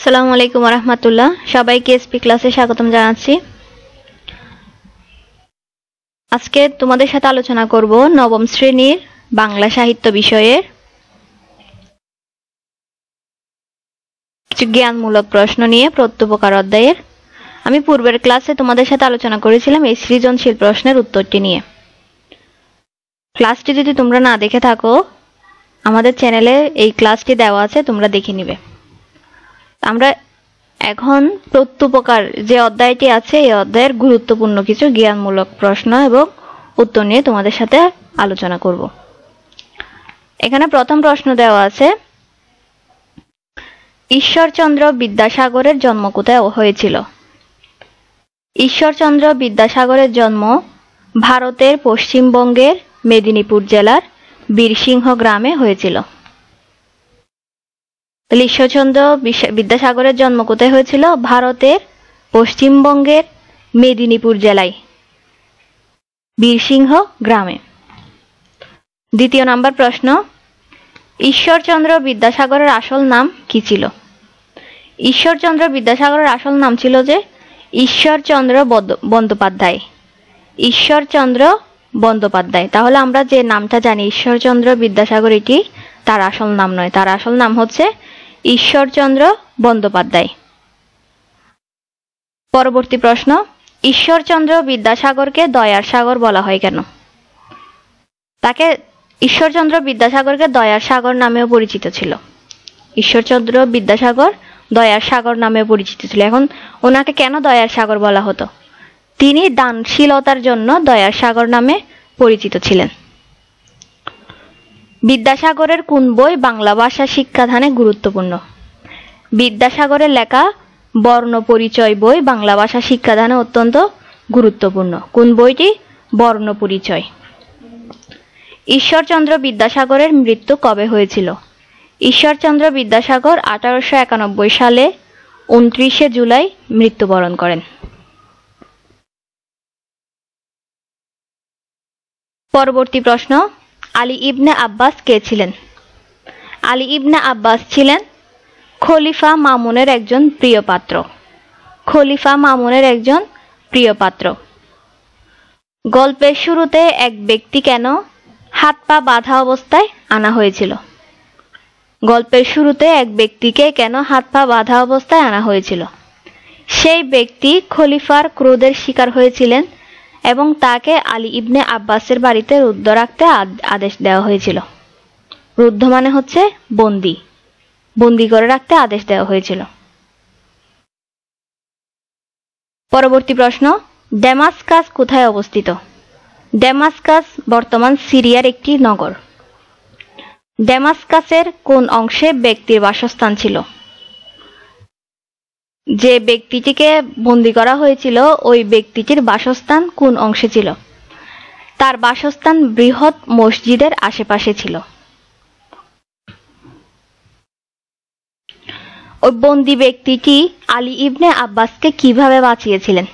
আসসালামু আলাইকুম রাহমাতুল্লাহ। সবাইকে এসপি ক্লাসে স্বাগতম জানাচ্ছি। আজকে তোমাদের সাথে আলোচনা করব নবম শ্রেণীর বাংলা সাহিত্য বিষয়ের কিছু জ্ঞানমূলক প্রশ্ন নিয়ে প্রত্যুপকার অধ্যায়ের। আমি পূর্বের ক্লাসে তোমাদের সাথে আলোচনা করেছিলাম এই সৃজনশীল প্রশ্নের উত্তরটি নিয়ে। ক্লাসটি যদি তোমরা না দেখে থাকো, আমাদের চ্যানেলে এই ক্লাসটি দেওয়া আছে, তোমরা দেখে নিবে। আমরা এখন প্রত্যুপকার যে অধ্যায়টি আছে এই অধ্যায়ের গুরুত্বপূর্ণ কিছু জ্ঞানমূলক প্রশ্ন এবং উত্তর নিয়ে তোমাদের সাথে আলোচনা করব। এখানে প্রথম প্রশ্ন দেওয়া আছে, ঈশ্বরচন্দ্র বিদ্যাসাগরের জন্ম কোথায় হয়েছিল? ঈশ্বরচন্দ্র বিদ্যাসাগরের জন্ম ভারতের পশ্চিমবঙ্গের মেদিনীপুর জেলার বীরসিংহ গ্রামে হয়েছিল। ঈশ্বরচন্দ্র বিদ্যাসাগরের জন্ম কোথায় হয়েছিল? ভারতের পশ্চিমবঙ্গের মেদিনীপুর জেলায় বীরসিংহ গ্রামে। দ্বিতীয় নম্বর প্রশ্ন, ঈশ্বরচন্দ্র বিদ্যাসাগরের আসল নাম কি ছিল? ঈশ্বরচন্দ্র বিদ্যাসাগরের আসল নাম ছিল যে ঈশ্বরচন্দ্র বন্দ্যোপাধ্যায়। ঈশ্বরচন্দ্র বন্দ্যোপাধ্যায়। তাহলে আমরা যে নামটা জানি ঈশ্বরচন্দ্র বিদ্যাসাগর, এটি তার আসল নাম নয়, তার আসল নাম হচ্ছে ঈশ্বরচন্দ্র বন্দ্যোপাধ্যায়। পরবর্তী প্রশ্ন, ঈশ্বরচন্দ্র বিদ্যাসাগরকে দয়ার সাগর বলা হয় কেন? ঈশ্বরচন্দ্র বিদ্যাসাগরকে দয়ার সাগর নামেও পরিচিত ছিল। ঈশ্বরচন্দ্র বিদ্যাসাগর দয়ার সাগর নামেও পরিচিত ছিল। এখন ওনাকে কেন দয়ার সাগর বলা হতো? তিনি দানশীলতার জন্য দয়ার সাগর নামে পরিচিত ছিলেন। বিদ্যাসাগরের কোন বই বাংলা ভাষা শিক্ষাদানে গুরুত্বপূর্ণ? বিদ্যাসাগরের লেখা বর্ণ পরিচয় বই বাংলা ভাষা শিক্ষাদানে অত্যন্ত গুরুত্বপূর্ণ। কোন বইটি? বর্ণ পরিচয়। ঈশ্বরচন্দ্র বিদ্যাসাগরের মৃত্যু কবে হয়েছিল? ঈশ্বরচন্দ্র বিদ্যাসাগর 1891 সালে 29 জুলাই মৃত্যুবরণ করেন। পরবর্তী প্রশ্ন, আলী ইবনে আব্বাস কে ছিলেন? আলী ইবনে আব্বাস ছিলেন খলিফা মামুনের একজন প্রিয় পাত্র। খলিফা মামুনের একজন প্রিয় পাত্র। গল্পের শুরুতে এক ব্যক্তি কেন হাত পা বাঁধা অবস্থায় আনা হয়েছিল? গল্পের শুরুতে এক ব্যক্তিকে কেন হাত পা বাঁধা অবস্থায় আনা হয়েছিল? সেই ব্যক্তি খলিফার ক্রোধের শিকার হয়েছিলেন এবং তাকে আলী ইবনে আব্বাসের বাড়িতে রুদ্ধ রাখতে আদেশ দেওয়া হয়েছিল। রুদ্ধ মানে হচ্ছে বন্দী, বন্দী করে রাখতে আদেশ দেওয়া হয়েছিল। পরবর্তী প্রশ্ন, ড্যামাস্কাস কোথায় অবস্থিত? ড্যামাস্কাস বর্তমান সিরিয়ার একটি নগর। ড্যামাস্কাসের কোন অংশে ব্যক্তির বাসস্থান ছিল? যে ব্যক্তিটিকে বন্দী করা হয়েছিল ওই ব্যক্তিটির বাসস্থান কোন অংশে ছিল? তার বাসস্থান বৃহৎ মসজিদের আশেপাশে ছিল। ওই বন্দী ব্যক্তিটি আলী ইবনে আব্বাসকে কিভাবে বাঁচিয়েছিলেন?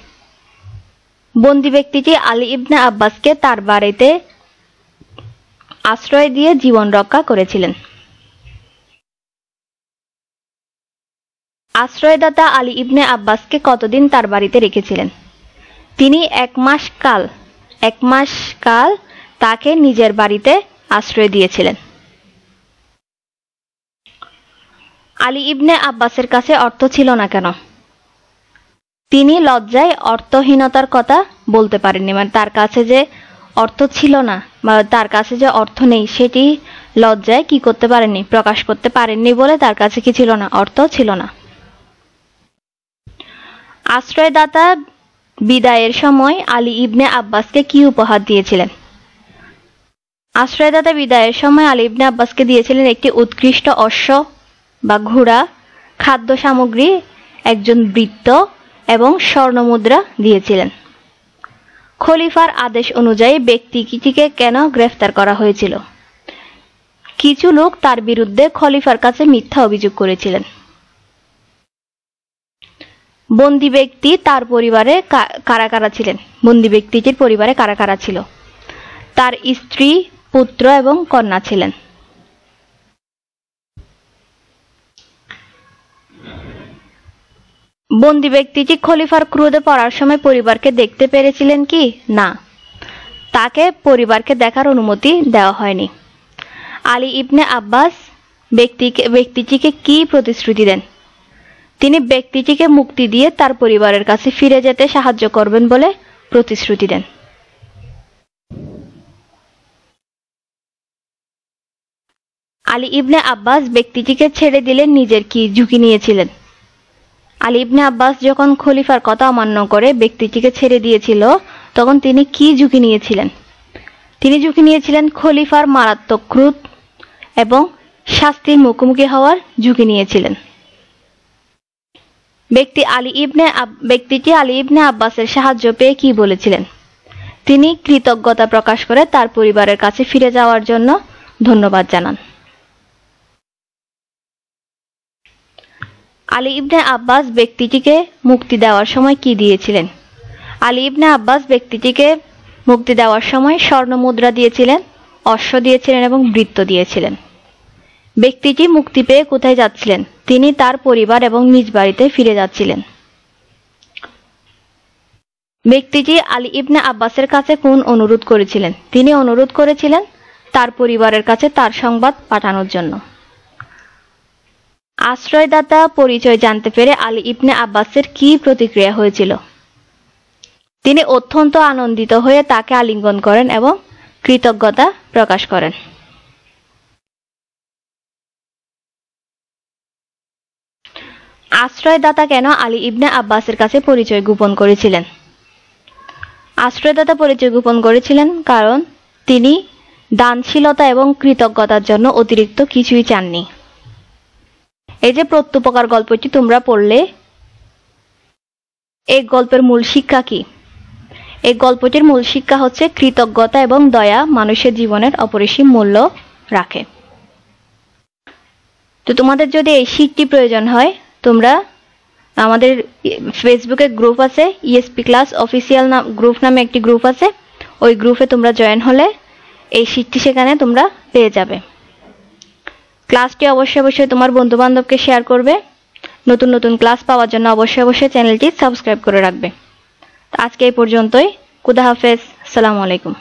বন্দী ব্যক্তিটি আলী ইবনে আব্বাসকে তার বাড়িতে আশ্রয় দিয়ে জীবন রক্ষা করেছিলেন। আশ্রয়দাতা আলী ইবনে আব্বাসকে কতদিন তার বাড়িতে রেখেছিলেন? তিনি এক মাস কাল তাকে নিজের বাড়িতে আশ্রয় দিয়েছিলেন। আলী ইবনে আব্বাসের কাছে অর্থ ছিল না কেন? তিনি লজ্জায় অর্থহীনতার কথা বলতে পারেননি। মানে তার কাছে যে অর্থ ছিল না বা তার কাছে যে অর্থ নেই সেটি লজ্জায় কি করতে পারেননি, প্রকাশ করতে পারেননি বলে তার কাছে কি ছিল না? অর্থ ছিল না। আশ্রয়দাতা বিদায়ের সময় আলী ইবনে আব্বাসকে কি উপহার দিয়েছিলেন? আশ্রয়দাতা বিদায়ের সময় আলী ইবনে আব্বাসকে দিয়েছিলেন একটি উৎকৃষ্ট অশ্ব বা ঘোড়া, খাদ্য সামগ্রী, একজন ভৃত্য এবং স্বর্ণমুদ্রা দিয়েছিলেন। খলিফার আদেশ অনুযায়ী ব্যক্তিটিকে কেন গ্রেফতার করা হয়েছিল? কিছু লোক তার বিরুদ্ধে খলিফার কাছে মিথ্যা অভিযোগ করেছিলেন। বন্দী ব্যক্তি তার পরিবারে কারা কারা ছিলেন? বন্দী ব্যক্তিটির পরিবারে কারা কারা ছিল? তার স্ত্রী, পুত্র এবং কন্যা ছিলেন। বন্দী ব্যক্তিটি খলিফার ক্রোধে পড়ার সময় পরিবারকে দেখতে পেরেছিলেন কি? না, তাকে পরিবারকে দেখার অনুমতি দেওয়া হয়নি। আলী ইবনে আব্বাস ব্যক্তিটিকে কি প্রতিশ্রুতি দেন? তিনি ব্যক্তিটিকে মুক্তি দিয়ে তার পরিবারের কাছে ফিরে যেতে সাহায্য করবেন বলে প্রতিশ্রুতি দেন। আলী ইবনে আব্বাস ব্যক্তিটিকে ছেড়ে দিলে নিজের কি ঝুঁকি নিয়েছিলেন? আলী ইবনে আব্বাস যখন খলিফার কথা অমান্য করে ব্যক্তিটিকে ছেড়ে দিয়েছিল, তখন তিনি কি ঝুঁকি নিয়েছিলেন? তিনি ঝুঁকি নিয়েছিলেন খলিফার মারাত্মক ক্রোধ এবং শাস্তির মুখোমুখি হওয়ার ঝুঁকি নিয়েছিলেন। ব্যক্তিটি আলী ইবনে আব্বাসের সাহায্য পেয়ে কি বলেছিলেন? তিনি কৃতজ্ঞতা প্রকাশ করে তার পরিবারের কাছে ফিরে যাওয়ার জন্য ধন্যবাদ জানান। আলী ইবনে আব্বাস ব্যক্তিটিকে মুক্তি দেওয়ার সময় কি দিয়েছিলেন? আলী ইবনে আব্বাস ব্যক্তিটিকে মুক্তি দেওয়ার সময় স্বর্ণ মুদ্রা দিয়েছিলেন, অশ্ব দিয়েছিলেন এবং বৃত্ত দিয়েছিলেন। ব্যক্তিটি মুক্তি পেয়ে কোথায় যাচ্ছিলেন? তিনি তার পরিবার এবং নিজ বাড়িতে ফিরে যাচ্ছিলেন। ব্যক্তিটি আলী ইবনে আব্বাসের কাছে কোন অনুরোধ করেছিলেন? তিনি অনুরোধ করেছিলেন তার পরিবারের কাছে তার সংবাদ পাঠানোর জন্য। আশ্রয়দাতা পরিচয় জানতে পেরে আলী ইবনে আব্বাসের কি প্রতিক্রিয়া হয়েছিল? তিনি অত্যন্ত আনন্দিত হয়ে তাকে আলিঙ্গন করেন এবং কৃতজ্ঞতা প্রকাশ করেন। আশ্রয়দাতা কেন আলী ইবনে আব্বাসের কাছে পরিচয় গোপন করেছিলেন? আশ্রয়দাতা পরিচয় গোপন করেছিলেন কারণ তিনি দানশীলতা এবং কৃতজ্ঞতার জন্য অতিরিক্ত কিছুই চাননি। এই যে প্রত্যুপকার গল্পটি তোমরা পড়লে, এই গল্পের মূল শিক্ষা কি? এই গল্পটির মূল শিক্ষা হচ্ছে কৃতজ্ঞতা এবং দয়া মানুষের জীবনের অপরিসীম মূল্য রাখে। তো তোমাদের যদি এই শীটটি প্রয়োজন হয়, তোমরা আমাদের ফেসবুকে গ্রুপ আছে, ইএসপি ক্লাস অফিসিয়াল গ্রুপ নামে একটি গ্রুপ আছে, ওই গ্রুপে তোমরা জয়েন হলে এই শীটটি সেখানে তোমরা পেয়ে যাবে। ক্লাসটি অবশ্যই তোমার বন্ধু বান্ধবকে শেয়ার করবে। নতুন নতুন ক্লাস পাওয়ার জন্য অবশ্যই চ্যানেলটি সাবস্ক্রাইব করে রাখবে। আজকে এই পর্যন্তই। খুদা হাফেজ। আসসালামু আলাইকুম।